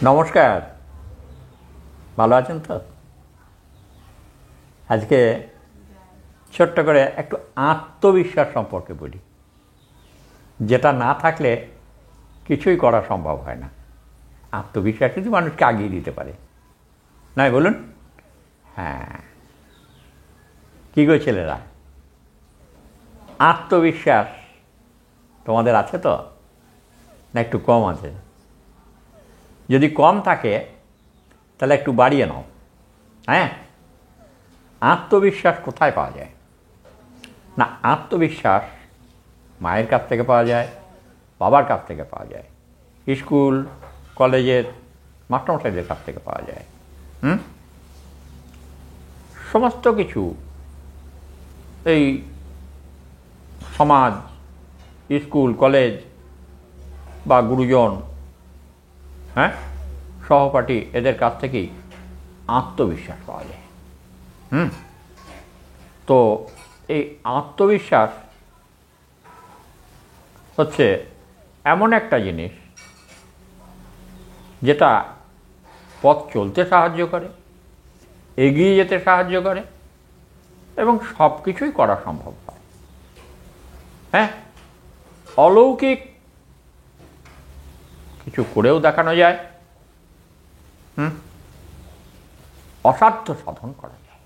নমস্কার, ভালো আছেন তো? আজকে ছোট্ট করে একটু আত্মবিশ্বাস সম্পর্কে বলি, যেটা না থাকলে কিছুই করা সম্ভব হয় না। আত্মবিশ্বাস কিন্তু মানুষকে আগিয়ে দিতে পারে, নয় বলুন? হ্যাঁ, কী গো ছেলেরা, আত্মবিশ্বাস তোমাদের আছে তো, না একটু কম আছে? যদি কম থাকে তাহলে একটু বাড়িয়ে নাও। হ্যাঁ, আত্মবিশ্বাস কোথায় পাওয়া যায়? না, আত্মবিশ্বাস মায়ের কাছ থেকে পাওয়া যায়, বাবার কাছ থেকে পাওয়া যায়, স্কুল কলেজের মাস্টারমশাইদের কাছ থেকে পাওয়া যায়। সমস্ত কিছু এই সমাজ, স্কুল কলেজ বা গুরুজন, হ্যাঁ, সহপাঠী, এদের কাছ থেকেই আত্মবিশ্বাস পাওয়া যায়। তো এই আত্মবিশ্বাস হচ্ছে এমন একটা জিনিস যেটা পথ চলতে সাহায্য করে, এগিয়ে যেতে সাহায্য করে এবং সব কিছুই করা সম্ভব হয়। হ্যাঁ, অলৌকিক কিছু করেও দেখানো যায়, অসাধ্য সাধন করা যায়।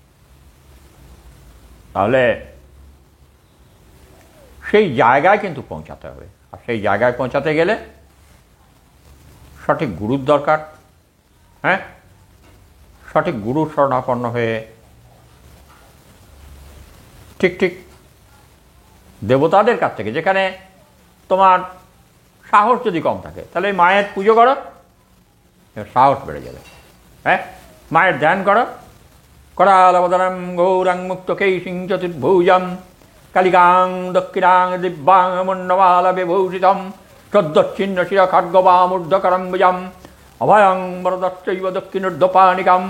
তাহলে সেই জায়গায় কিন্তু পৌঁছাতে হবে, আর সেই জায়গায় পৌঁছাতে গেলে সঠিক গুরুর দরকার। হ্যাঁ, সঠিক গুরুর শরণাপন্ন হয়ে ঠিক ঠিক দেবতাদের কাছ থেকে, যেখানে তোমার সাহস যদি কম থাকে তাহলে মায়ের পুজো করো, সাহস বেড়ে যাবে। হ্যাঁ, মায়ের ধ্যান করো, करालवदनं गौरं मुक्तकेशिं चतुर्भुजं कालिकां दक्षिणां दिव्यां मुण्डमालविभूषितं श्रद्धच्छिन्नशिर खड्गवामूर्धकरं भुजं अभयं वरदश्चैव दक्षिणोर्ध्वपाणिकं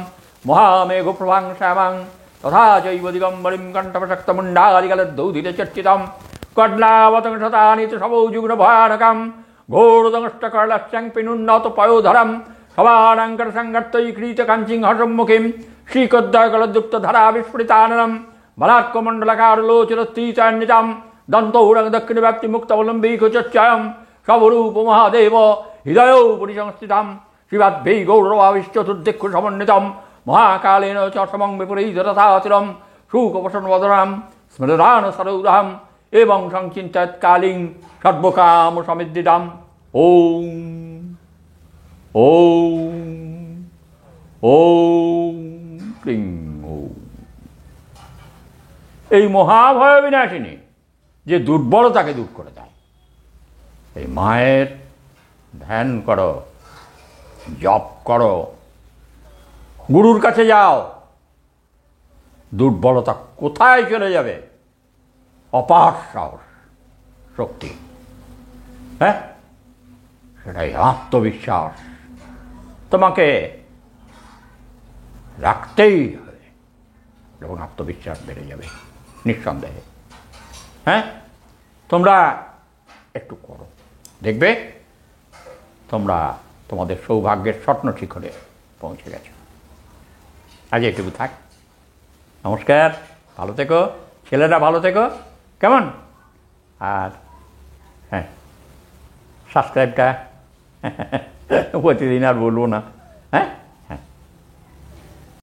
महामेघप्रभां श्यामां तथा चैव दिगम्बरीं कण्ठपशक्तमुण्डादिकलद्धौधिरचर्चितं कड्लावतं शतानि च सबौजुग्नभयानकं घोरदंष्टकर्लस्यं पिनुन्नतपयोधरं सवानङ्करसङ्गर्तयीकृतकाञ्चिं हर्षमुखीं श्रीकद्दयकलदुप्तधरा विस्फुरिताननं बलात्कमण्डलकारुलोचनस्थितान्वितां दन्तौरं दक्षिणव्याप्तिमुक्तवलम्बीकुचश्चयं स्वरूपमहादेव हृदयोपरि संस्थितं शिवाद्भै गौरवाविश्चतुर्दिक्षु समन्वितं महाकालेन च समं विपरीतरथातिरं शूकवसनवदनं स्मृतानसरौरहम् एवं संचिन्तयत्कालीं सर्वकामसमिद्धिदम् ॐ ॐ ॐ ক্লিং ॐ। এই মহাভয় বিনাশিনী যে দুর্বলতাকে দূর করে দেয়, এই মায়ের ধ্যান করো, জপ করো, গুরুর কাছে যাও, দুর্বলতা কোথায় চলে যাবে? অপার সাহস, শক্তি, হ্যাঁ, সেটাই আত্মবিশ্বাস তোমাকে রাখতেই হবে এবং আত্মবিশ্বাস বেড়ে যাবে নিঃসন্দেহে। হ্যাঁ, তোমরা একটু করো, দেখবে তোমরা তোমাদের সৌভাগ্যের স্বপ্ন শিখরে পৌঁছে গেছো। আজ এটুকু থাক, নমস্কার, ভালো থেকো ছেলেরা, ভালো থেকো, কেমন? আর হ্যাঁ, সাবস্ক্রাইবটা প্রতিদিন আর বলবো না।